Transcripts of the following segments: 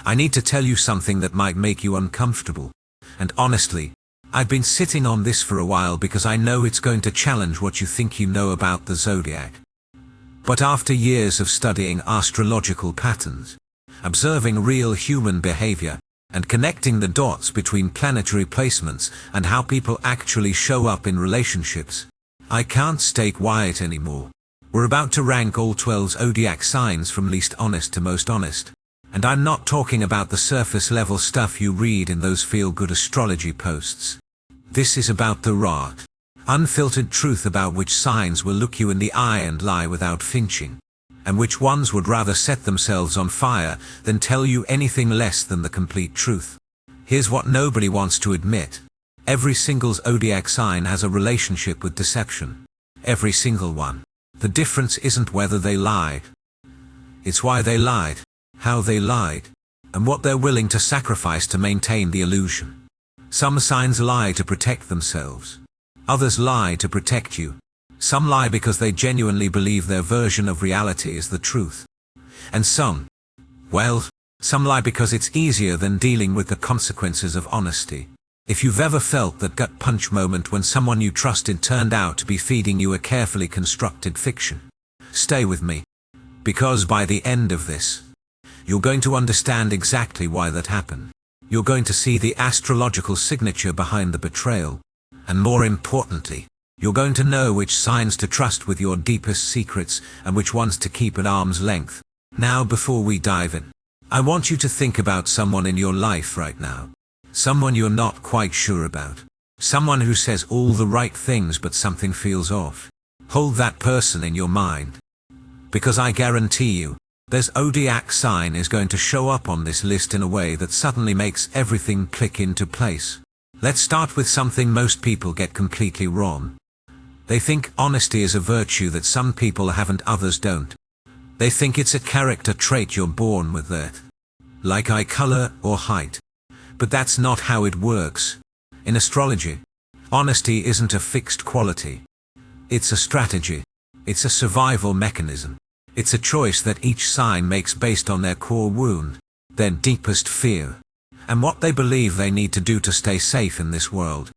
I need to tell you something that might make you uncomfortable. And honestly, I've been sitting on this for a while because I know it's going to challenge what you think you know about the Zodiac. But after years of studying astrological patterns, observing real human behavior, and connecting the dots between planetary placements and how people actually show up in relationships, I can't stay quiet anymore. We're about to rank all 12 Zodiac signs from least honest to most honest. And I'm not talking about the surface level stuff you read in those feel-good astrology posts. This is about the raw, unfiltered truth about which signs will look you in the eye and lie without flinching, and which ones would rather set themselves on fire than tell you anything less than the complete truth. Here's what nobody wants to admit. Every single Zodiac sign has a relationship with deception. Every single one. The difference isn't whether they lied. It's why they lied, how they lied, and what they're willing to sacrifice to maintain the illusion. Some signs lie to protect themselves. Others lie to protect you. Some lie because they genuinely believe their version of reality is the truth. And some lie because it's easier than dealing with the consequences of honesty. If you've ever felt that gut punch moment when someone you trusted turned out to be feeding you a carefully constructed fiction, stay with me. Because by the end of this, you're going to understand exactly why that happened. You're going to see the astrological signature behind the betrayal. And more importantly, you're going to know which signs to trust with your deepest secrets and which ones to keep at arm's length. Now, before we dive in, I want you to think about someone in your life right now. Someone you're not quite sure about. Someone who says all the right things but something feels off. Hold that person in your mind. Because I guarantee you, their Zodiac sign is going to show up on this list in a way that suddenly makes everything click into place. Let's start with something most people get completely wrong. They think honesty is a virtue that some people have and others don't. They think it's a character trait you're born with that. Like eye color or height. But that's not how it works. In astrology, honesty isn't a fixed quality. It's a strategy. It's a survival mechanism. It's a choice that each sign makes based on their core wound, their deepest fear, and what they believe they need to do to stay safe in this world.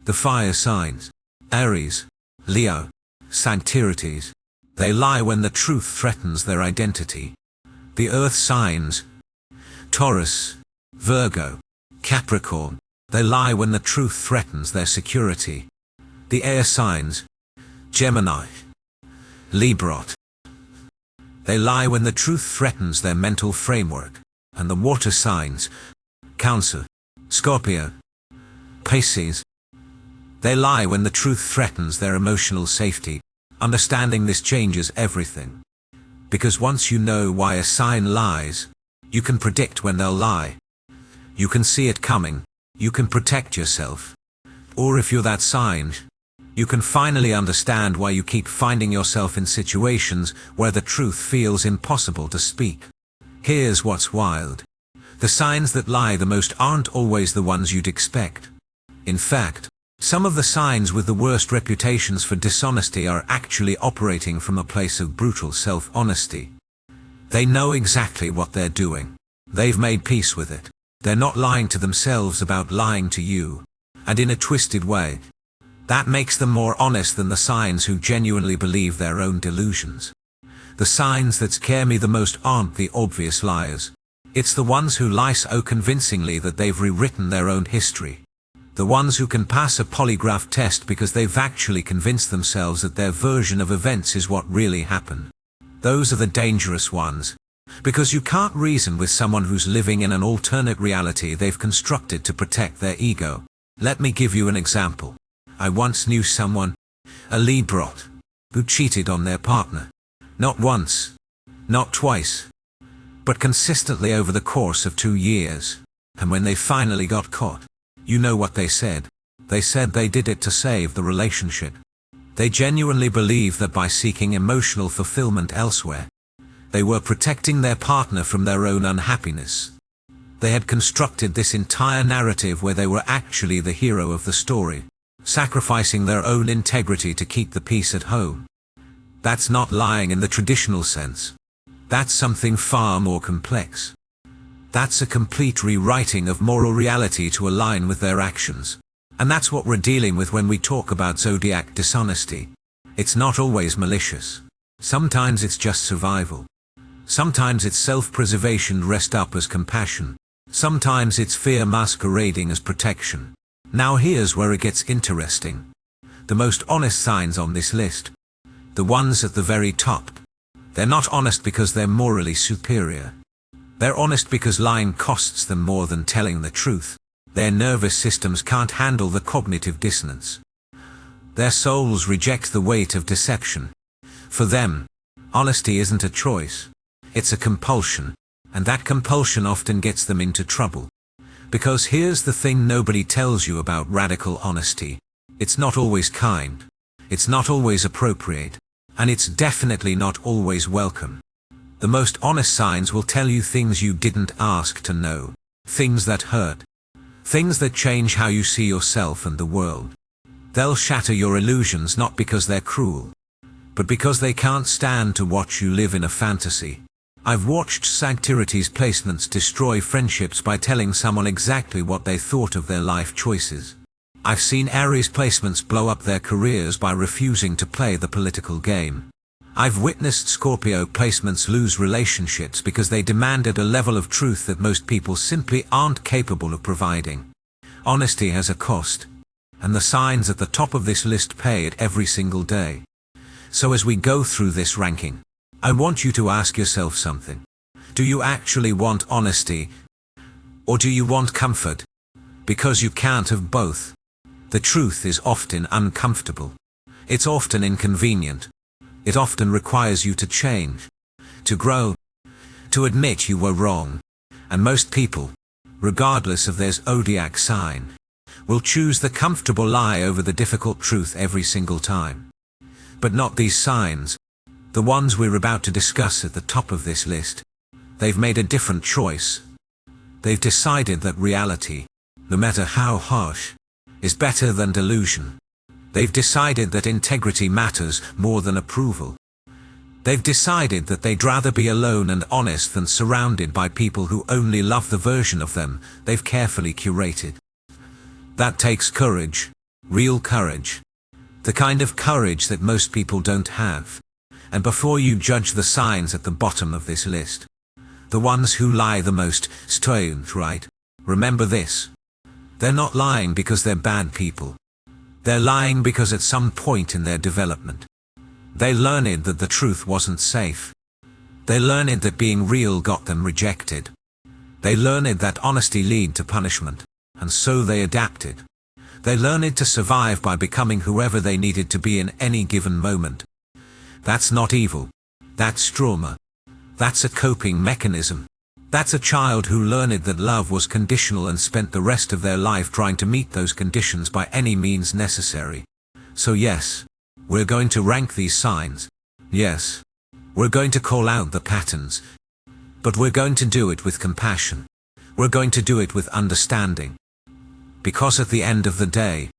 The fire signs, Aries, Leo, Sagittarius, they lie when the truth threatens their identity. The earth signs, Taurus, Virgo, Capricorn, they lie when the truth threatens their security. The air signs, Gemini, Libra, they lie when the truth threatens their mental framework. And the water signs, Cancer, Scorpio, Pisces, they lie when the truth threatens their emotional safety. Understanding this changes everything. Because once you know why a sign lies, you can predict when they'll lie. You can see it coming. You can protect yourself. Or if you're that sign, you can finally understand why you keep finding yourself in situations where the truth feels impossible to speak. Here's what's wild. The signs that lie the most aren't always the ones you'd expect. In fact, some of the signs with the worst reputations for dishonesty are actually operating from a place of brutal self-honesty. They know exactly what they're doing. They've made peace with it. They're not lying to themselves about lying to you. And in a twisted way, that makes them more honest than the signs who genuinely believe their own delusions. The signs that scare me the most aren't the obvious liars. It's the ones who lie so convincingly that they've rewritten their own history. The ones who can pass a polygraph test because they've actually convinced themselves that their version of events is what really happened. Those are the dangerous ones. Because you can't reason with someone who's living in an alternate reality they've constructed to protect their ego. Let me give you an example. I once knew someone, a Libra, who cheated on their partner. Not once, not twice, but consistently over the course of 2 years. And when they finally got caught, you know what they said? They said they did it to save the relationship. They genuinely believed that by seeking emotional fulfillment elsewhere, they were protecting their partner from their own unhappiness. They had constructed this entire narrative where they were actually the hero of the story, sacrificing their own integrity to keep the peace at home. That's not lying in the traditional sense. That's something far more complex. That's a complete rewriting of moral reality to align with their actions. And that's what we're dealing with when we talk about Zodiac dishonesty. It's not always malicious. Sometimes it's just survival. Sometimes it's self-preservation dressed up as compassion. Sometimes it's fear masquerading as protection. Now here's where it gets interesting. The most honest signs on this list, the ones at the very top, they're not honest because they're morally superior. They're honest because lying costs them more than telling the truth. Their nervous systems can't handle the cognitive dissonance. Their souls reject the weight of deception. For them, honesty isn't a choice. It's a compulsion, and that compulsion often gets them into trouble. Because here's the thing nobody tells you about radical honesty. It's not always kind. It's not always appropriate. And it's definitely not always welcome. The most honest signs will tell you things you didn't ask to know. Things that hurt. Things that change how you see yourself and the world. They'll shatter your illusions not because they're cruel, but because they can't stand to watch you live in a fantasy. I've watched Sanctirities placements destroy friendships by telling someone exactly what they thought of their life choices. I've seen Aries placements blow up their careers by refusing to play the political game. I've witnessed Scorpio placements lose relationships because they demanded a level of truth that most people simply aren't capable of providing. Honesty has a cost, and the signs at the top of this list pay it every single day. So as we go through this ranking, I want you to ask yourself something. Do you actually want honesty? Or do you want comfort? Because you can't have both. The truth is often uncomfortable. It's often inconvenient. It often requires you to change, to grow, to admit you were wrong. And most people, regardless of their zodiac sign, will choose the comfortable lie over the difficult truth every single time. But not these signs. The ones we're about to discuss at the top of this list. They've made a different choice. They've decided that reality, no matter how harsh, is better than delusion. They've decided that integrity matters more than approval. They've decided that they'd rather be alone and honest than surrounded by people who only love the version of them they've carefully curated. That takes courage, real courage. The kind of courage that most people don't have. And before you judge the signs at the bottom of this list, the ones who lie the most, strange, right? Remember this. They're not lying because they're bad people. They're lying because at some point in their development, they learned that the truth wasn't safe. They learned that being real got them rejected. They learned that honesty led to punishment, and so they adapted. They learned to survive by becoming whoever they needed to be in any given moment. That's not evil. That's trauma. That's a coping mechanism. That's a child who learned that love was conditional and spent the rest of their life trying to meet those conditions by any means necessary. So yes, we're going to rank these signs. Yes, we're going to call out the patterns. But we're going to do it with compassion. We're going to do it with understanding. Because at the end of the day,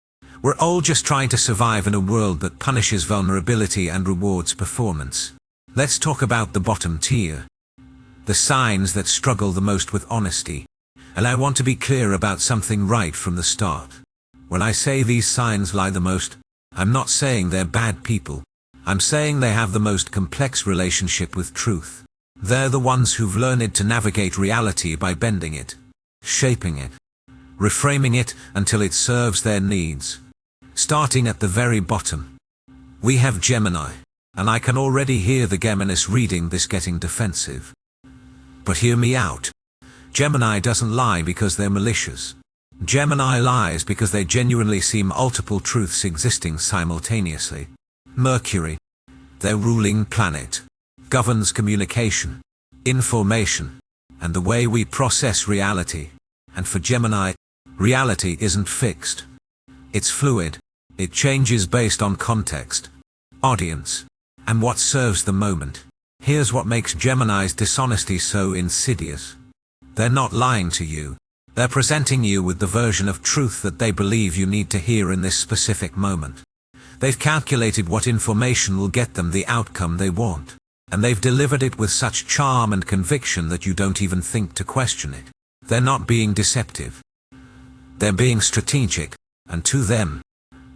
we're all just trying to survive in a world that punishes vulnerability and rewards performance. Let's talk about the bottom tier. The signs that struggle the most with honesty. And I want to be clear about something right from the start. When I say these signs lie the most, I'm not saying they're bad people. I'm saying they have the most complex relationship with truth. They're the ones who've learned to navigate reality by bending it, shaping it, reframing it until it serves their needs. Starting at the very bottom, we have Gemini, and I can already hear the Geminis reading this getting defensive. But hear me out. Gemini doesn't lie because they're malicious. Gemini lies because they genuinely see multiple truths existing simultaneously. Mercury, their ruling planet, governs communication, information, and the way we process reality. And for Gemini, reality isn't fixed. It's fluid. It changes based on context, audience, and what serves the moment. Here's what makes Gemini's dishonesty so insidious. They're not lying to you. They're presenting you with the version of truth that they believe you need to hear in this specific moment. They've calculated what information will get them the outcome they want. And they've delivered it with such charm and conviction that you don't even think to question it. They're not being deceptive. They're being strategic, and to them,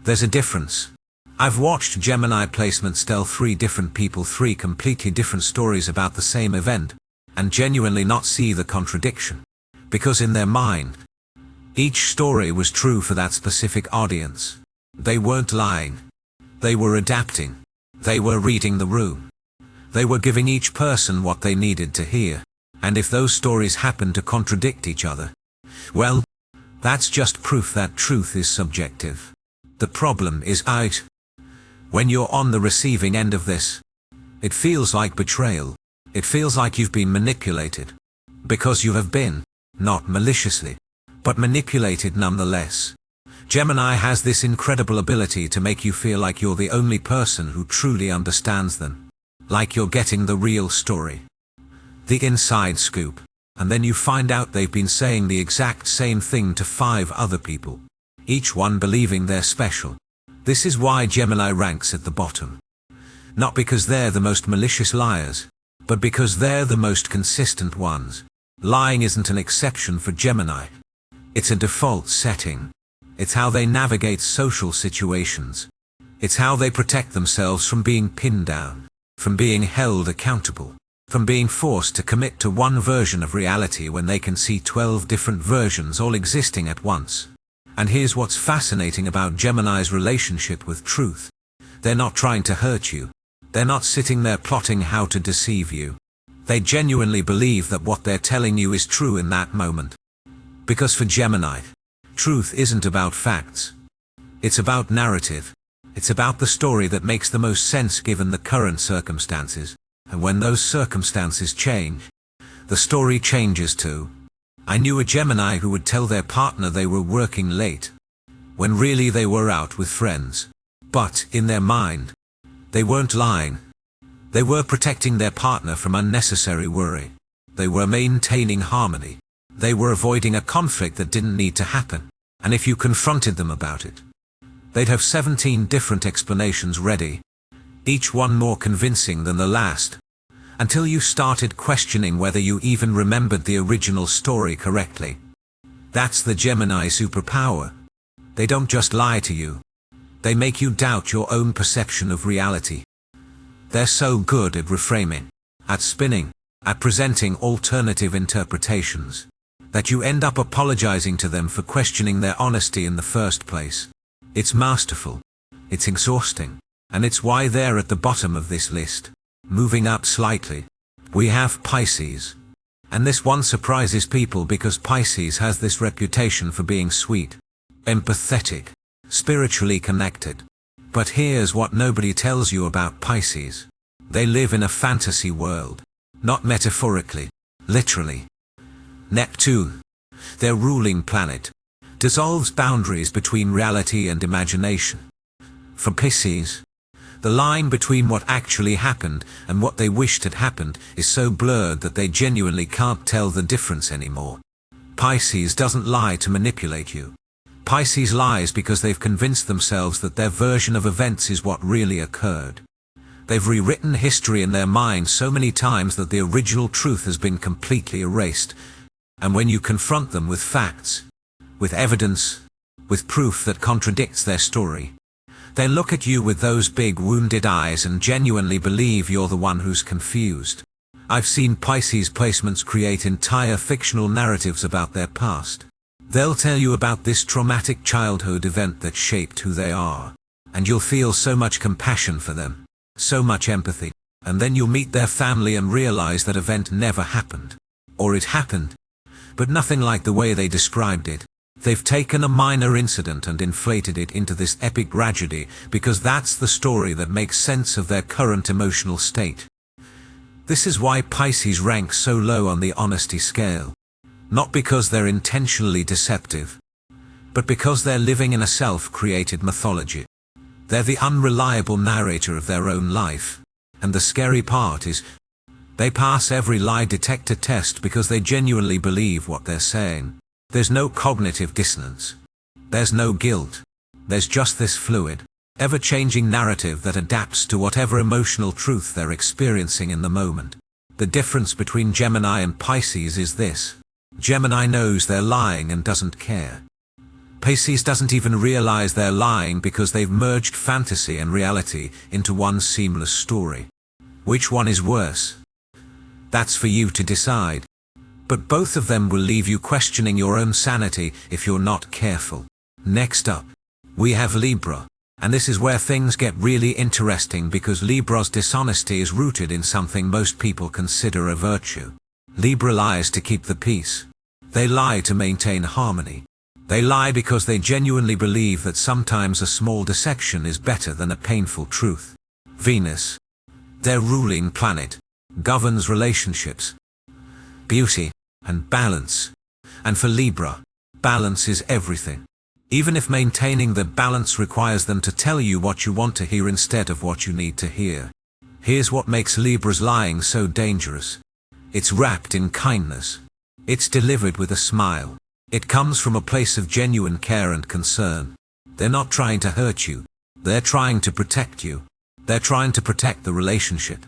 there's a difference. I've watched Gemini placements tell 3 different people 3 completely different stories about the same event, and genuinely not see the contradiction. Because in their mind, each story was true for that specific audience. They weren't lying. They were adapting. They were reading the room. They were giving each person what they needed to hear. And if those stories happen to contradict each other, well, that's just proof that truth is subjective. The problem is out. When you're on the receiving end of this, it feels like betrayal. It feels like you've been manipulated. Because you have been, not maliciously, but manipulated nonetheless. Gemini has this incredible ability to make you feel like you're the only person who truly understands them. Like you're getting the real story. The inside scoop. And then you find out they've been saying the exact same thing to 5 other people. Each one believing they're special. This is why Gemini ranks at the bottom. Not because they're the most malicious liars, but because they're the most consistent ones. Lying isn't an exception for Gemini. It's a default setting. It's how they navigate social situations. It's how they protect themselves from being pinned down, from being held accountable, from being forced to commit to one version of reality when they can see 12 different versions all existing at once. And here's what's fascinating about Gemini's relationship with truth. They're not trying to hurt you. They're not sitting there plotting how to deceive you. They genuinely believe that what they're telling you is true in that moment. Because for Gemini, truth isn't about facts. It's about narrative. It's about the story that makes the most sense given the current circumstances. And when those circumstances change, the story changes too. I knew a Gemini who would tell their partner they were working late, when really they were out with friends. But, in their mind, they weren't lying. They were protecting their partner from unnecessary worry. They were maintaining harmony. They were avoiding a conflict that didn't need to happen. And if you confronted them about it, they'd have 17 different explanations ready, each one more convincing than the last, until you started questioning whether you even remembered the original story correctly. That's the Gemini superpower. They don't just lie to you. They make you doubt your own perception of reality. They're so good at reframing, at spinning, at presenting alternative interpretations, that you end up apologizing to them for questioning their honesty in the first place. It's masterful. It's exhausting. And it's why they're at the bottom of this list. Moving up slightly, we have Pisces. And this one surprises people because Pisces has this reputation for being sweet, empathetic, spiritually connected. But here's what nobody tells you about Pisces. They live in a fantasy world. Not metaphorically, literally. Neptune, their ruling planet, dissolves boundaries between reality and imagination. For Pisces, the line between what actually happened and what they wished had happened is so blurred that they genuinely can't tell the difference anymore. Pisces doesn't lie to manipulate you. Pisces lies because they've convinced themselves that their version of events is what really occurred. They've rewritten history in their mind so many times that the original truth has been completely erased. And when you confront them with facts, with evidence, with proof that contradicts their story, they look at you with those big wounded eyes and genuinely believe you're the one who's confused. I've seen Pisces placements create entire fictional narratives about their past. They'll tell you about this traumatic childhood event that shaped who they are. And you'll feel so much compassion for them, so much empathy. And then you'll meet their family and realize that event never happened. Or it happened, but nothing like the way they described it. They've taken a minor incident and inflated it into this epic tragedy because that's the story that makes sense of their current emotional state. This is why Pisces ranks so low on the honesty scale. Not because they're intentionally deceptive, but because they're living in a self-created mythology. They're the unreliable narrator of their own life. And the scary part is, they pass every lie detector test because they genuinely believe what they're saying. There's no cognitive dissonance. There's no guilt. There's just this fluid, ever-changing narrative that adapts to whatever emotional truth they're experiencing in the moment. The difference between Gemini and Pisces is this: Gemini knows they're lying and doesn't care. Pisces doesn't even realize they're lying because they've merged fantasy and reality into one seamless story. Which one is worse? That's for you to decide. But both of them will leave you questioning your own sanity if you're not careful. Next up, we have Libra. And this is where things get really interesting because Libra's dishonesty is rooted in something most people consider a virtue. Libra lies to keep the peace. They lie to maintain harmony. They lie because they genuinely believe that sometimes a small deception is better than a painful truth. Venus, their ruling planet, governs relationships, beauty, and balance. And for Libra, balance is everything. Even if maintaining the balance requires them to tell you what you want to hear instead of what you need to hear. Here's what makes Libra's lying so dangerous. It's wrapped in kindness. It's delivered with a smile. It comes from a place of genuine care and concern. They're not trying to hurt you. They're trying to protect you. They're trying to protect the relationship.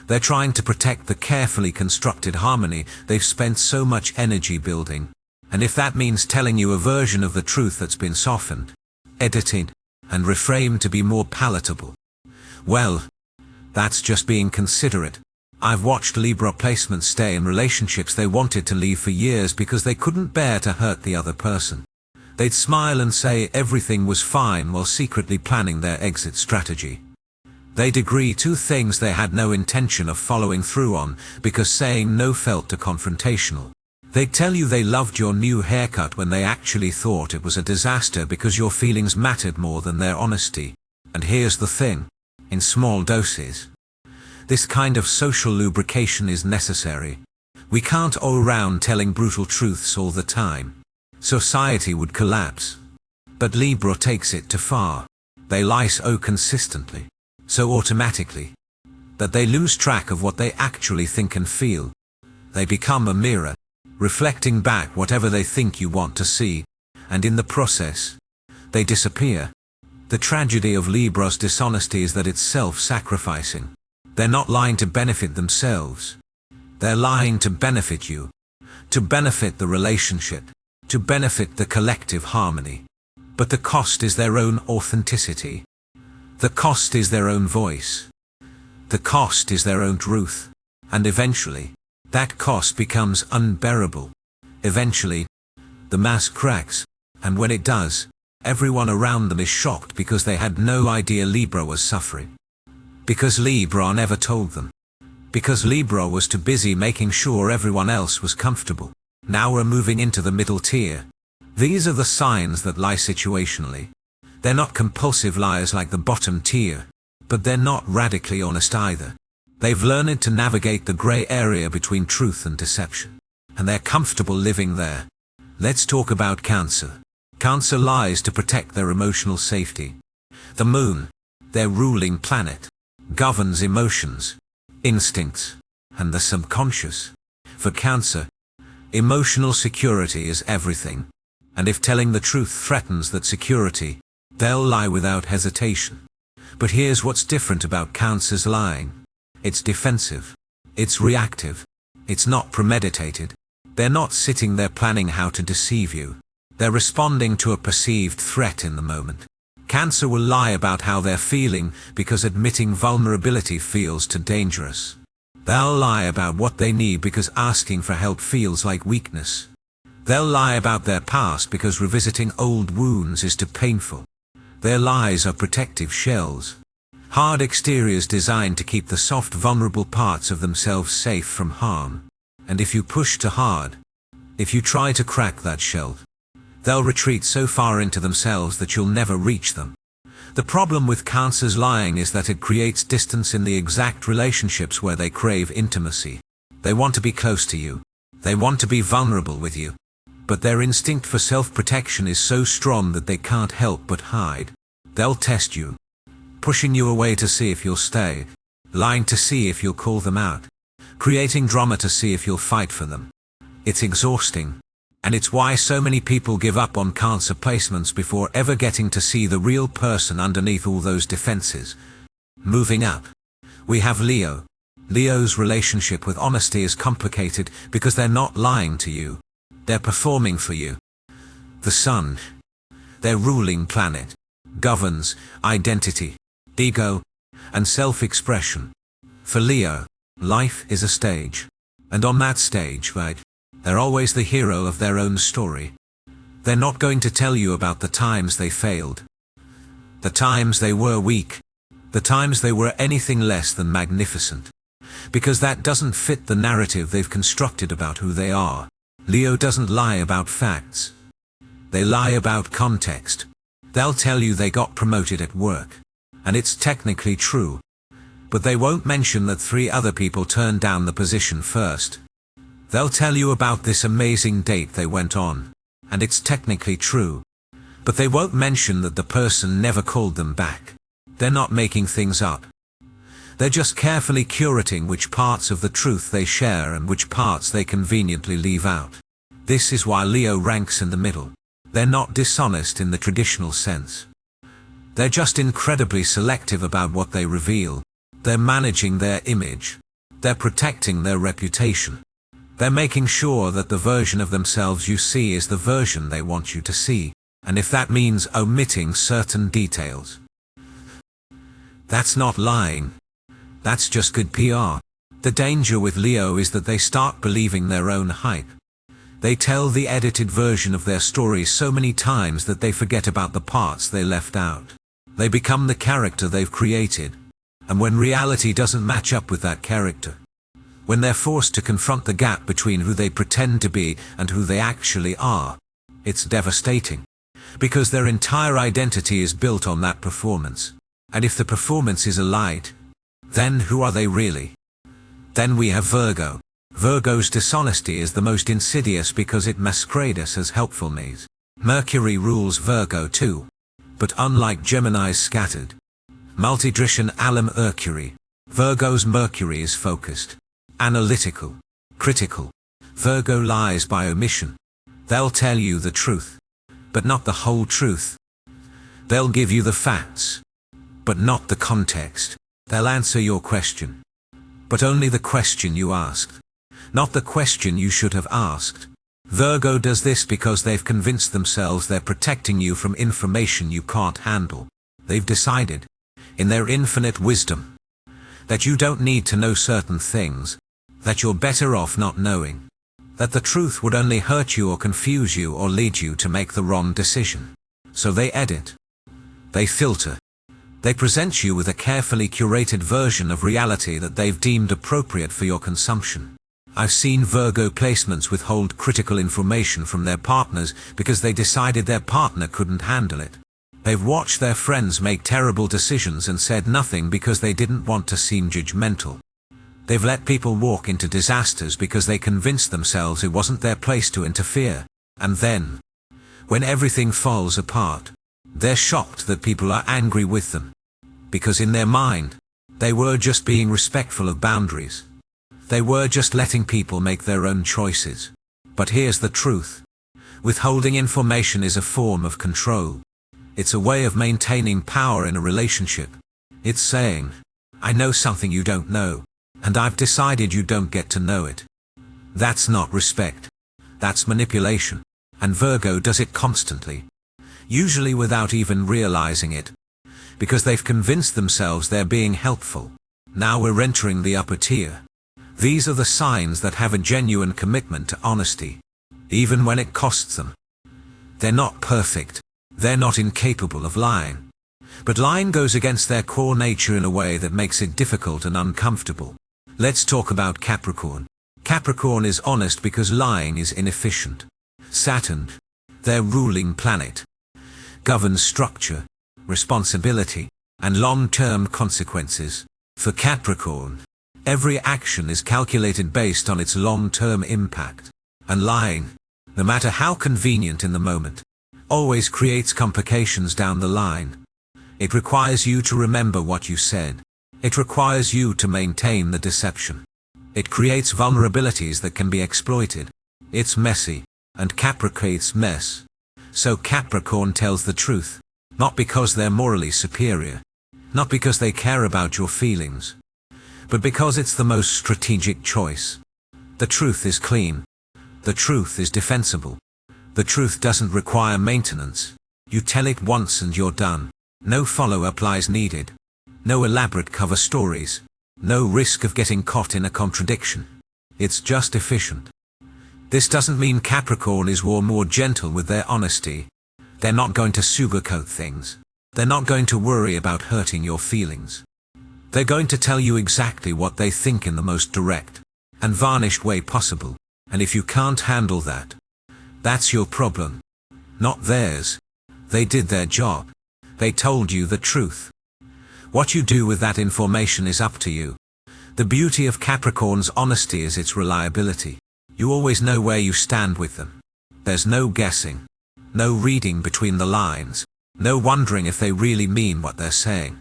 They're trying to protect the carefully constructed harmony they've spent so much energy building. And if that means telling you a version of the truth that's been softened, edited, and reframed to be more palatable, well, that's just being considerate. I've watched Libra placements stay in relationships they wanted to leave for years because they couldn't bear to hurt the other person. They'd smile and say everything was fine while secretly planning their exit strategy. They'd agree to things they had no intention of following through on because saying no felt too confrontational. They'd tell you they loved your new haircut when they actually thought it was a disaster because your feelings mattered more than their honesty. And here's the thing, in small doses. This kind of social lubrication is necessary. We can't go around telling brutal truths all the time. Society would collapse. But Libra takes it too far. They lie so consistently, so automatically, that they lose track of what they actually think and feel. They become a mirror, reflecting back whatever they think you want to see, and in the process, they disappear. The tragedy of Libra's dishonesty is that it's self-sacrificing. They're not lying to benefit themselves. They're lying to benefit you, to benefit the relationship, to benefit the collective harmony. But the cost is their own authenticity. The cost is their own voice. The cost is their own truth. And eventually, that cost becomes unbearable. Eventually, the mask cracks, and when it does, everyone around them is shocked because they had no idea Libra was suffering. Because Libra never told them. Because Libra was too busy making sure everyone else was comfortable. Now we're moving into the middle tier. These are the signs that lie situationally. They're not compulsive liars like the bottom tier, but they're not radically honest either. They've learned to navigate the gray area between truth and deception, and they're comfortable living there. Let's talk about Cancer. Cancer lies to protect their emotional safety. The moon, their ruling planet, governs emotions, instincts, and the subconscious. For Cancer, emotional security is everything. And if telling the truth threatens that security, they'll lie without hesitation. But here's what's different about Cancer's lying. It's defensive. It's reactive. It's not premeditated. They're not sitting there planning how to deceive you. They're responding to a perceived threat in the moment. Cancer will lie about how they're feeling because admitting vulnerability feels too dangerous. They'll lie about what they need because asking for help feels like weakness. They'll lie about their past because revisiting old wounds is too painful. Their lies are protective shells. Hard exteriors designed to keep the soft, vulnerable parts of themselves safe from harm. And if you push too hard, if you try to crack that shell, they'll retreat so far into themselves that you'll never reach them. The problem with Cancer's lying is that it creates distance in the exact relationships where they crave intimacy. They want to be close to you. They want to be vulnerable with you. But their instinct for self-protection is so strong that they can't help but hide. They'll test you, pushing you away to see if you'll stay, lying to see if you'll call them out, creating drama to see if you'll fight for them. It's exhausting. And it's why so many people give up on cancer placements before ever getting to see the real person underneath all those defenses. Moving up, we have Leo. Leo's relationship with honesty is complicated because they're not lying to you. They're performing for you. The sun, their ruling planet, governs identity, ego, and self-expression. For Leo, life is a stage. And on that stage, right, they're always the hero of their own story. They're not going to tell you about the times they failed, the times they were weak, the times they were anything less than magnificent, because that doesn't fit the narrative they've constructed about who they are. Leo doesn't lie about facts. They lie about context. They'll tell you they got promoted at work, and it's technically true, but they won't mention that 3 other people turned down the position first. They'll tell you about this amazing date they went on, and it's technically true, but they won't mention that the person never called them back. They're not making things up. They're just carefully curating which parts of the truth they share and which parts they conveniently leave out. This is why Leo ranks in the middle. They're not dishonest in the traditional sense. They're just incredibly selective about what they reveal. They're managing their image. They're protecting their reputation. They're making sure that the version of themselves you see is the version they want you to see, and if that means omitting certain details, that's not lying. That's just good PR. The danger with Leo is that they start believing their own hype. They tell the edited version of their story so many times that they forget about the parts they left out. They become the character they've created, and when reality doesn't match up with that character, when they're forced to confront the gap between who they pretend to be and who they actually are, it's devastating, because their entire identity is built on that performance. And if the performance is a lie, then who are they really? Then we have Virgo. Virgo's dishonesty is the most insidious because it masquerades as helpfulness. Mercury rules Virgo too, but unlike Gemini's scattered, multidrition alum Mercury, Virgo's Mercury is focused, analytical, critical. Virgo lies by omission. They'll tell you the truth, but not the whole truth. They'll give you the facts, but not the context. They'll answer your question, but only the question you asked, not the question you should have asked. Virgo does this because they've convinced themselves they're protecting you from information you can't handle. They've decided, in their infinite wisdom, that you don't need to know certain things, that you're better off not knowing, that the truth would only hurt you or confuse you or lead you to make the wrong decision. So they edit. They filter. They present you with a carefully curated version of reality that they've deemed appropriate for your consumption. I've seen Virgo placements withhold critical information from their partners because they decided their partner couldn't handle it. They've watched their friends make terrible decisions and said nothing because they didn't want to seem judgmental. They've let people walk into disasters because they convinced themselves it wasn't their place to interfere. And then, when everything falls apart, they're shocked that people are angry with them. Because in their mind, they were just being respectful of boundaries. They were just letting people make their own choices. But here's the truth. Withholding information is a form of control. It's a way of maintaining power in a relationship. It's saying, I know something you don't know, and I've decided you don't get to know it. That's not respect. That's manipulation. And Virgo does it constantly. Usually without even realizing it. Because they've convinced themselves they're being helpful. Now we're entering the upper tier. These are the signs that have a genuine commitment to honesty, even when it costs them. They're not perfect. They're not incapable of lying. But lying goes against their core nature in a way that makes it difficult and uncomfortable. Let's talk about Capricorn. Capricorn is honest because lying is inefficient. Saturn, their ruling planet, governs structure, responsibility, and long-term consequences. For Capricorn, every action is calculated based on its long-term impact. And lying, no matter how convenient in the moment, always creates complications down the line. It requires you to remember what you said. It requires you to maintain the deception. It creates vulnerabilities that can be exploited. It's messy. and Capricorn's mess. So Capricorn tells the truth, not because they're morally superior, not because they care about your feelings, but because it's the most strategic choice. The truth is clean. The truth is defensible. The truth doesn't require maintenance. You tell it once and you're done. No follow-up lies needed. No elaborate cover stories. No risk of getting caught in a contradiction. It's just efficient. This doesn't mean Capricorn is more gentle with their honesty. They're not going to sugarcoat things. They're not going to worry about hurting your feelings. They're going to tell you exactly what they think in the most direct and varnished way possible. And if you can't handle that, that's your problem, not theirs. They did their job. They told you the truth. What you do with that information is up to you. The beauty of Capricorn's honesty is its reliability. You always know where you stand with them. There's no guessing, no reading between the lines, no wondering if they really mean what they're saying.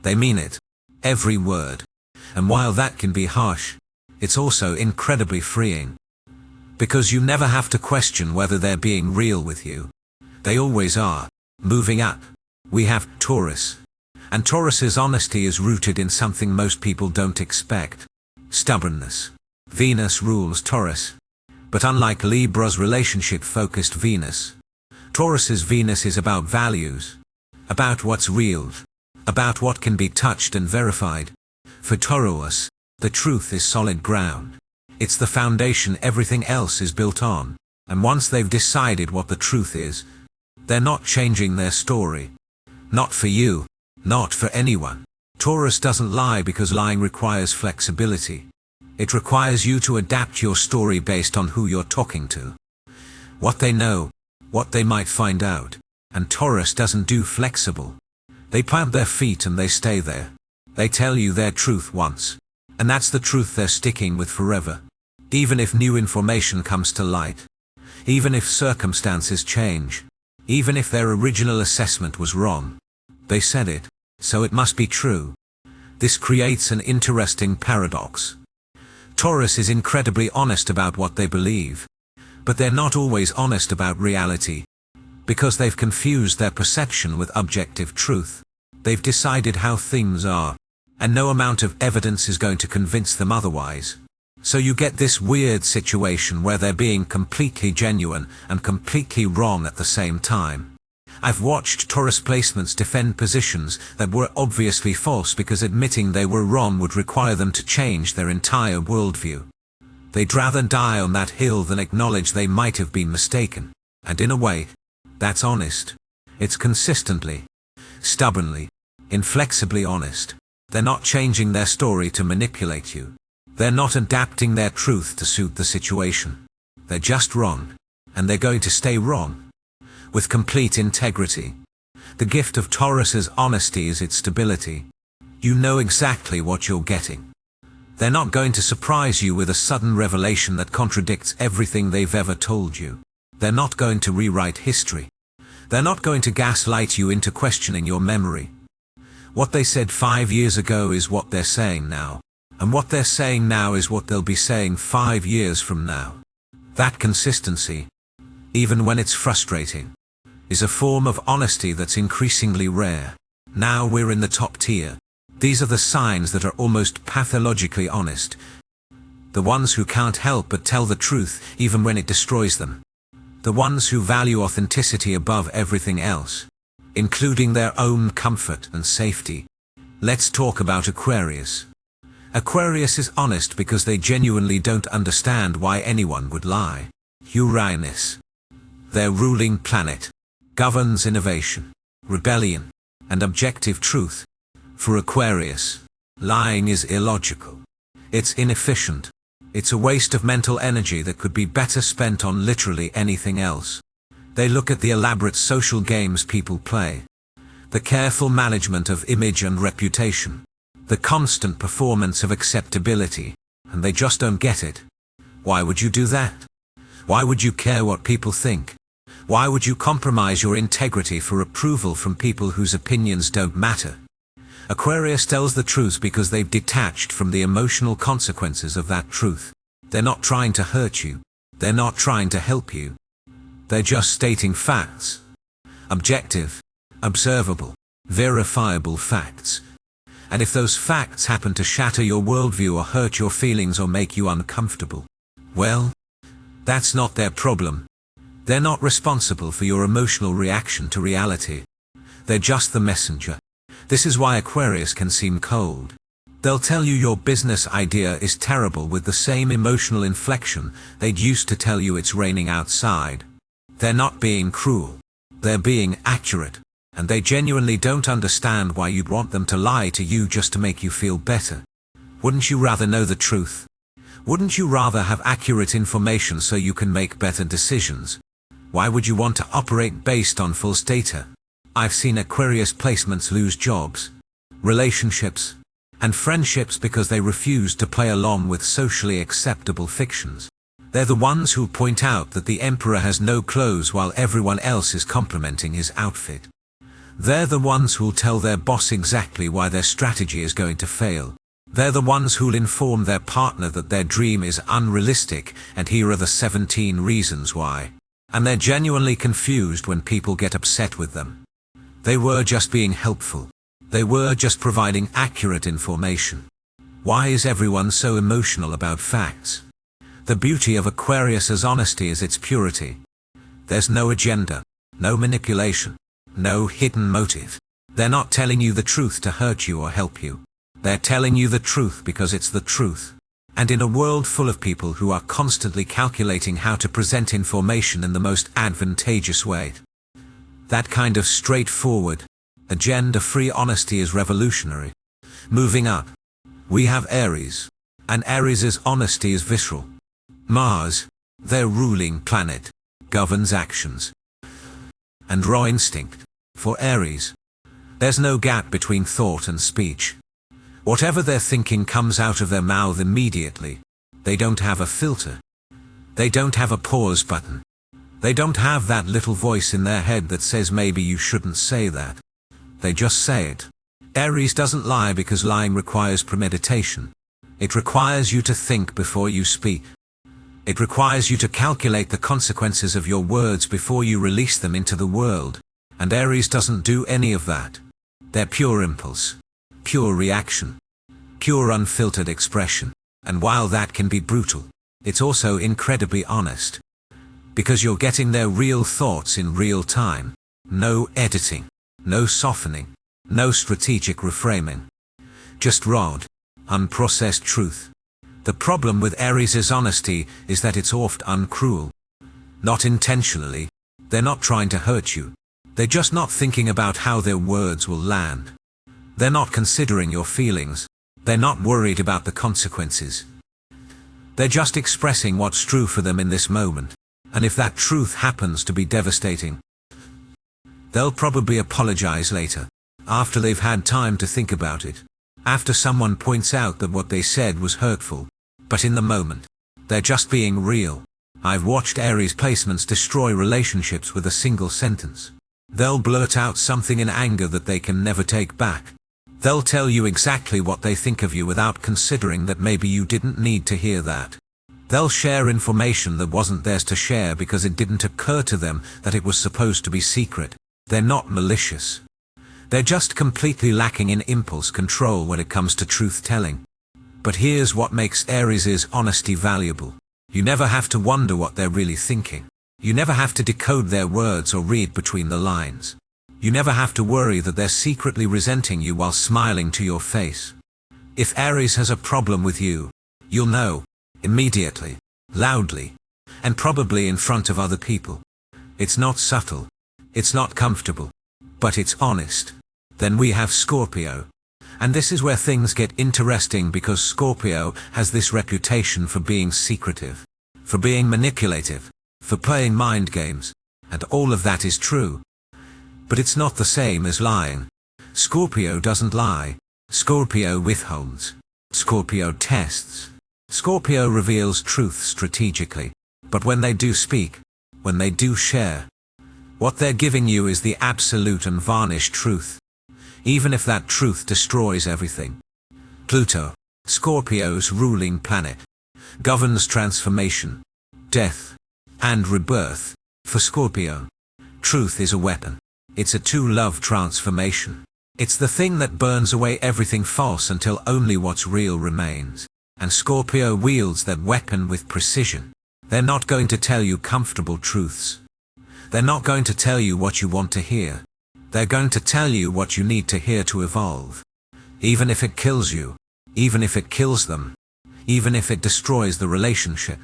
They mean it, every word. And while that can be harsh, it's also incredibly freeing. Because you never have to question whether they're being real with you. They always are. Moving up, we have Taurus. And Taurus's honesty is rooted in something most people don't expect: stubbornness. Venus rules Taurus. But unlike Libra's relationship-focused Venus, Taurus's Venus is about values, about what's real, about what can be touched and verified. For Taurus, the truth is solid ground. It's the foundation everything else is built on. And once they've decided what the truth is, they're not changing their story. Not for you, not for anyone. Taurus doesn't lie because lying requires flexibility. It requires you to adapt your story based on who you're talking to, what they know, what they might find out. And Taurus doesn't do flexible. They plant their feet and they stay there. They tell you their truth once, and that's the truth they're sticking with forever. Even if new information comes to light, even if circumstances change, even if their original assessment was wrong, they said it, so it must be true. This creates an interesting paradox. Taurus is incredibly honest about what they believe, but they're not always honest about reality, because they've confused their perception with objective truth. They've decided how things are, and no amount of evidence is going to convince them otherwise. So you get this weird situation where they're being completely genuine and completely wrong at the same time. I've watched Taurus placements defend positions that were obviously false because admitting they were wrong would require them to change their entire worldview. They'd rather die on that hill than acknowledge they might have been mistaken. And in a way, that's honest. It's consistently, stubbornly, inflexibly honest. They're not changing their story to manipulate you. They're not adapting their truth to suit the situation. They're just wrong, and they're going to stay wrong, with complete integrity. The gift of Taurus's honesty is its stability. You know exactly what you're getting. They're not going to surprise you with a sudden revelation that contradicts everything they've ever told you. They're not going to rewrite history. They're not going to gaslight you into questioning your memory. What they said 5 years ago is what they're saying now. And what they're saying now is what they'll be saying 5 years from now. That consistency, even when it's frustrating, is a form of honesty that's increasingly rare. Now we're in the top tier. These are the signs that are almost pathologically honest. The ones who can't help but tell the truth even when it destroys them. The ones who value authenticity above everything else, including their own comfort and safety. Let's talk about Aquarius. Aquarius is honest because they genuinely don't understand why anyone would lie. Uranus, their ruling planet, governs innovation, rebellion, and objective truth. For Aquarius, lying is illogical. It's inefficient. It's a waste of mental energy that could be better spent on literally anything else. They look at the elaborate social games people play, the careful management of image and reputation, the constant performance of acceptability, and they just don't get it. Why would you do that? Why would you care what people think? Why would you compromise your integrity for approval from people whose opinions don't matter? Aquarius tells the truth because they've detached from the emotional consequences of that truth. They're not trying to hurt you. They're not trying to help you. They're just stating facts. Objective, observable, verifiable facts. And if those facts happen to shatter your worldview or hurt your feelings or make you uncomfortable, well, that's not their problem. They're not responsible for your emotional reaction to reality. They're just the messenger. This is why Aquarius can seem cold. They'll tell you your business idea is terrible with the same emotional inflection they'd used to tell you it's raining outside. They're not being cruel. They're being accurate. And they genuinely don't understand why you'd want them to lie to you just to make you feel better. Wouldn't you rather know the truth? Wouldn't you rather have accurate information so you can make better decisions? Why would you want to operate based on false data? I've seen Aquarius placements lose jobs, relationships, and friendships because they refuse to play along with socially acceptable fictions. They're the ones who point out that the emperor has no clothes while everyone else is complimenting his outfit. They're the ones who'll tell their boss exactly why their strategy is going to fail. They're the ones who'll inform their partner that their dream is unrealistic and here are the 17 reasons why. And they're genuinely confused when people get upset with them. They were just being helpful. They were just providing accurate information. Why is everyone so emotional about facts? The beauty of Aquarius's honesty is its purity. There's no agenda, no manipulation, no hidden motive. They're not telling you the truth to hurt you or help you. They're telling you the truth because it's the truth. And in a world full of people who are constantly calculating how to present information in the most advantageous way, that kind of straightforward, agenda-free honesty is revolutionary. Moving up, we have Aries, and Aries' honesty is visceral. Mars, their ruling planet, governs actions and raw instinct. For Aries, there's no gap between thought and speech. Whatever they're thinking comes out of their mouth immediately. They don't have a filter. They don't have a pause button. They don't have that little voice in their head that says maybe you shouldn't say that. They just say it. Aries doesn't lie because lying requires premeditation. It requires you to think before you speak. It requires you to calculate the consequences of your words before you release them into the world. And Aries doesn't do any of that. They're pure impulse, pure reaction, pure unfiltered expression. And while that can be brutal, it's also incredibly honest. Because you're getting their real thoughts in real time. No editing, no softening, no strategic reframing. Just raw, unprocessed truth. The problem with Aries' honesty is that it's oft uncruel. Not intentionally. They're not trying to hurt you. They're just not thinking about how their words will land. They're not considering your feelings. They're not worried about the consequences. They're just expressing what's true for them in this moment. And if that truth happens to be devastating, they'll probably apologize later, after they've had time to think about it, after someone points out that what they said was hurtful. But in the moment, they're just being real. I've watched Aries placements destroy relationships with a single sentence. They'll blurt out something in anger that they can never take back. They'll tell you exactly what they think of you without considering that maybe you didn't need to hear that. They'll share information that wasn't theirs to share because it didn't occur to them that it was supposed to be secret. They're not malicious. They're just completely lacking in impulse control when it comes to truth-telling. But here's what makes Aries' honesty valuable. You never have to wonder what they're really thinking. You never have to decode their words or read between the lines. You never have to worry that they're secretly resenting you while smiling to your face. If Aries has a problem with you, you'll know, immediately, loudly, and probably in front of other people. It's not subtle. It's not comfortable. But it's honest. Then we have Scorpio. And this is where things get interesting because Scorpio has this reputation for being secretive, for being manipulative, for playing mind games. And all of that is true. But it's not the same as lying. Scorpio doesn't lie. Scorpio withholds. Scorpio tests. Scorpio reveals truth strategically. But when they do speak, when they do share, what they're giving you is the absolute and varnished truth. Even if that truth destroys everything. Pluto, Scorpio's ruling planet, governs transformation, death, and rebirth. For Scorpio, truth is a weapon. It's a two-love transformation. It's the thing that burns away everything false until only what's real remains. And Scorpio wields that weapon with precision. They're not going to tell you comfortable truths. They're not going to tell you what you want to hear. They're going to tell you what you need to hear to evolve. Even if it kills you. Even if it kills them. Even if it destroys the relationship.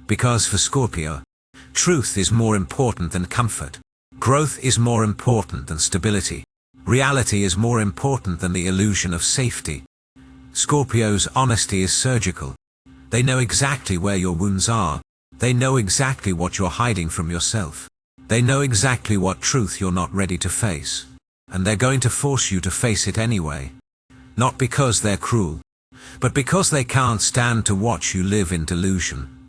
Because for Scorpio, truth is more important than comfort. Growth is more important than stability. Reality is more important than the illusion of safety. Scorpio's honesty is surgical. They know exactly where your wounds are. They know exactly what you're hiding from yourself. They know exactly what truth you're not ready to face. And they're going to force you to face it anyway. Not because they're cruel, but because they can't stand to watch you live in delusion.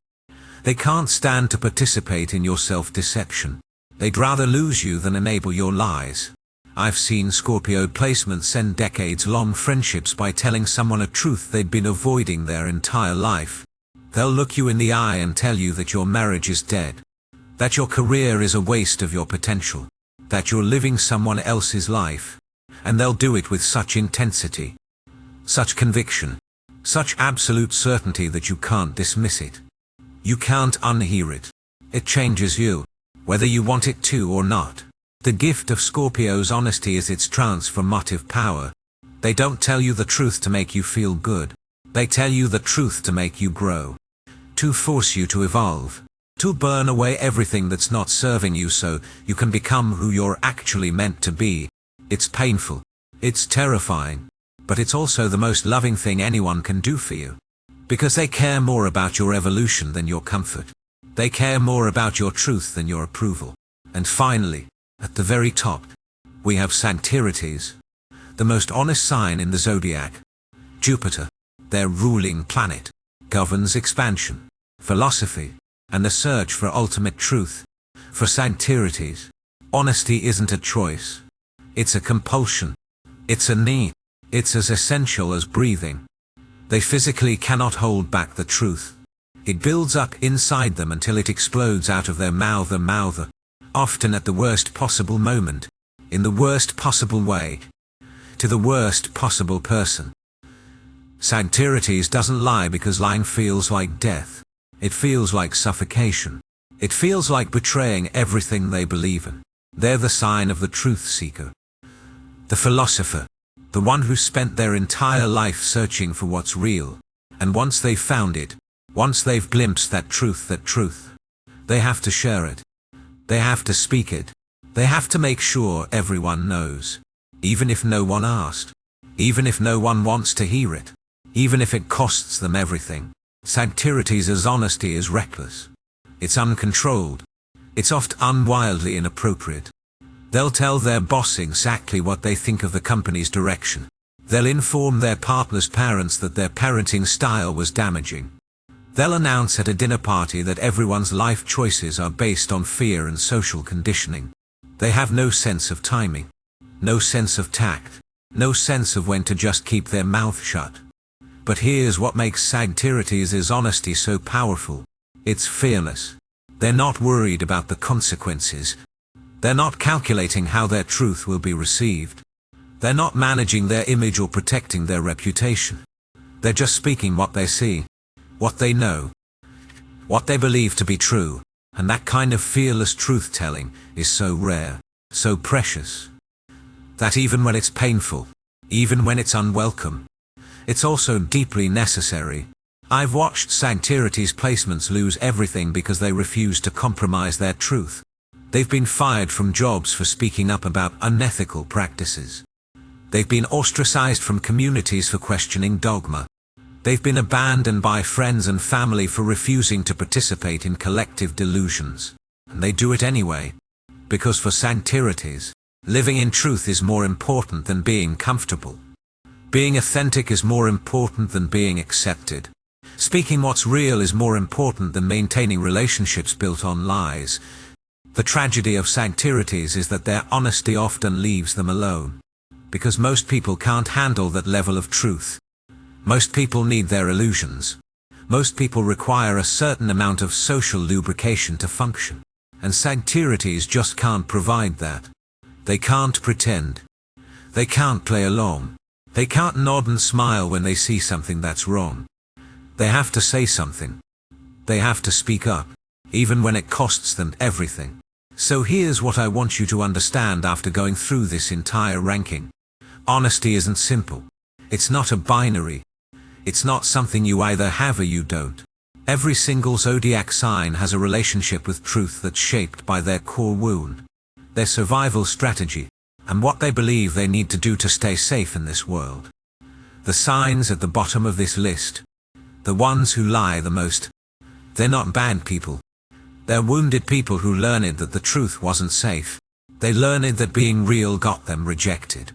They can't stand to participate in your self-deception. They'd rather lose you than enable your lies. I've seen Scorpio placements end decades-long friendships by telling someone a truth they'd been avoiding their entire life. They'll look you in the eye and tell you that your marriage is dead, that your career is a waste of your potential, that you're living someone else's life. And they'll do it with such intensity, such conviction, such absolute certainty that you can't dismiss it. You can't unhear it. It changes you, whether you want it to or not. The gift of Scorpio's honesty is its transformative power. They don't tell you the truth to make you feel good. They tell you the truth to make you grow, to force you to evolve, to burn away everything that's not serving you so you can become who you're actually meant to be. It's painful, it's terrifying, but it's also the most loving thing anyone can do for you. Because they care more about your evolution than your comfort. They care more about your truth than your approval. And finally, at the very top, we have Sagittarius, the most honest sign in the zodiac. Jupiter, their ruling planet, governs expansion, philosophy, and the search for ultimate truth. For Sagittarius, honesty isn't a choice. It's a compulsion. It's a need. It's as essential as breathing. They physically cannot hold back the truth. It builds up inside them until it explodes out of their mouth, often at the worst possible moment, in the worst possible way, to the worst possible person. Sagittarius doesn't lie because lying feels like death. It feels like suffocation. It feels like betraying everything they believe in. They're the sign of the truth seeker, the philosopher, the one who spent their entire life searching for what's real. And once they've found it, once they've glimpsed that truth, they have to share it. They have to speak it. They have to make sure everyone knows. Even if no one asked. Even if no one wants to hear it. Even if it costs them everything. Sagittarius' honesty is reckless. It's uncontrolled. It's oft unwildly inappropriate. They'll tell their boss exactly what they think of the company's direction. They'll inform their partner's parents that their parenting style was damaging. They'll announce at a dinner party that everyone's life choices are based on fear and social conditioning. They have no sense of timing, no sense of tact, no sense of when to just keep their mouth shut. But here's what makes Sagittarius' honesty so powerful. It's fearless. They're not worried about the consequences. They're not calculating how their truth will be received. They're not managing their image or protecting their reputation. They're just speaking what they see, what they know, what they believe to be true. And that kind of fearless truth-telling is so rare, so precious, that even when it's painful, even when it's unwelcome, it's also deeply necessary. I've watched Sagittarius placements lose everything because they refuse to compromise their truth. They've been fired from jobs for speaking up about unethical practices. They've been ostracized from communities for questioning dogma. They've been abandoned by friends and family for refusing to participate in collective delusions. And they do it anyway. Because for Sagittarius, living in truth is more important than being comfortable. Being authentic is more important than being accepted. Speaking what's real is more important than maintaining relationships built on lies. The tragedy of Sagittarius is that their honesty often leaves them alone. Because most people can't handle that level of truth. Most people need their illusions. Most people require a certain amount of social lubrication to function, and Sagittarius just can't provide that. They can't pretend. They can't play along. They can't nod and smile when they see something that's wrong. They have to say something. They have to speak up, even when it costs them everything. So here's what I want you to understand after going through this entire ranking. Honesty isn't simple. It's not a binary. It's not something you either have or you don't. Every single zodiac sign has a relationship with truth that's shaped by their core wound, their survival strategy, and what they believe they need to do to stay safe in this world. The signs at the bottom of this list, the ones who lie the most, they're not bad people. They're wounded people who learned that the truth wasn't safe. They learned that being real got them rejected.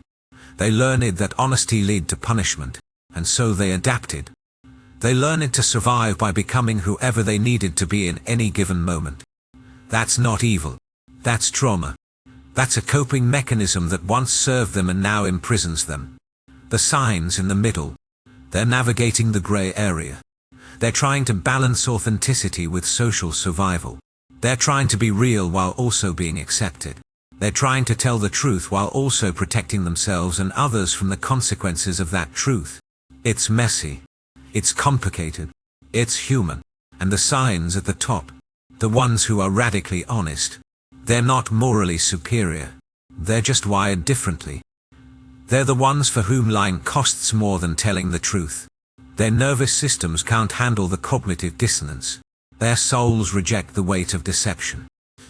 They learned that honesty led to punishment, and so they adapted. They learned to survive by becoming whoever they needed to be in any given moment. That's not evil. That's trauma. That's a coping mechanism that once served them and now imprisons them. The signs in the middle, they're navigating the gray area. They're trying to balance authenticity with social survival. They're trying to be real while also being accepted. They're trying to tell the truth while also protecting themselves and others from the consequences of that truth. It's messy. It's complicated. It's human. And the signs at the top, the ones who are radically honest, they're not morally superior. They're just wired differently. They're the ones for whom lying costs more than telling the truth. Their nervous systems can't handle the cognitive dissonance. Their souls reject the weight of deception.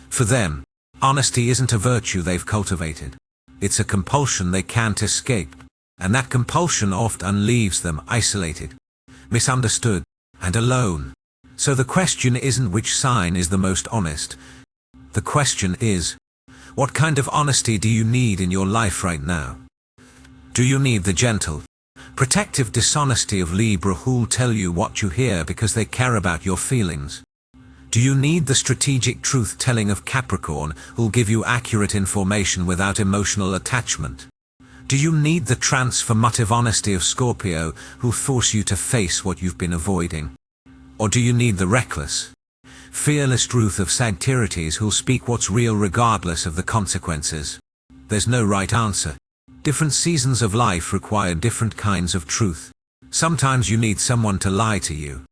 For them, honesty isn't a virtue they've cultivated. It's a compulsion they can't escape, and that compulsion often leaves them isolated, misunderstood, and alone. So the question isn't which sign is the most honest. The question is, what kind of honesty do you need in your life right now? Do you need the gentle, protective dishonesty of Libra who'll tell you what you hear because they care about your feelings? Do you need the strategic truth-telling of Capricorn who'll give you accurate information without emotional attachment? Do you need the transformative honesty of Scorpio who'll force you to face what you've been avoiding? Or do you need the reckless, fearless truth of Sagittarius who'll speak what's real regardless of the consequences? There's no right answer. Different seasons of life require different kinds of truth. Sometimes you need someone to lie to you,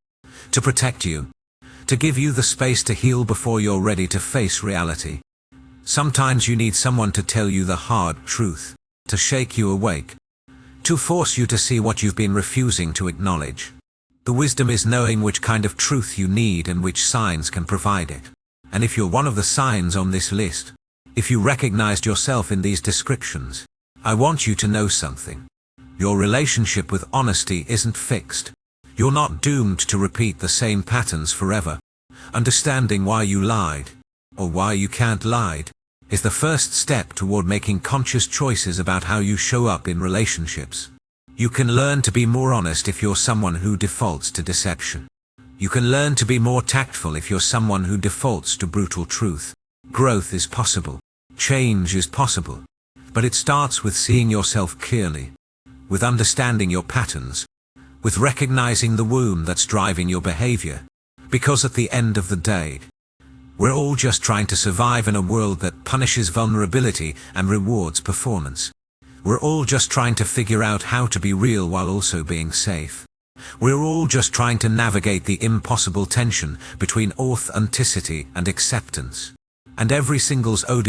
to protect you, to give you the space to heal before you're ready to face reality. Sometimes you need someone to tell you the hard truth, to shake you awake, to force you to see what you've been refusing to acknowledge. The wisdom is knowing which kind of truth you need and which signs can provide it. And if you're one of the signs on this list, if you recognized yourself in these descriptions, I want you to know something. Your relationship with honesty isn't fixed. You're not doomed to repeat the same patterns forever. Understanding why you lied, or why you can't lie, is the first step toward making conscious choices about how you show up in relationships. You can learn to be more honest if you're someone who defaults to deception. You can learn to be more tactful if you're someone who defaults to brutal truth. Growth is possible. Change is possible. But it starts with seeing yourself clearly, with understanding your patterns, with recognizing the wound that's driving your behavior. Because at the end of the day, we're all just trying to survive in a world that punishes vulnerability and rewards performance. We're all just trying to figure out how to be real while also being safe. We're all just trying to navigate the impossible tension between authenticity and acceptance. And every single zodiac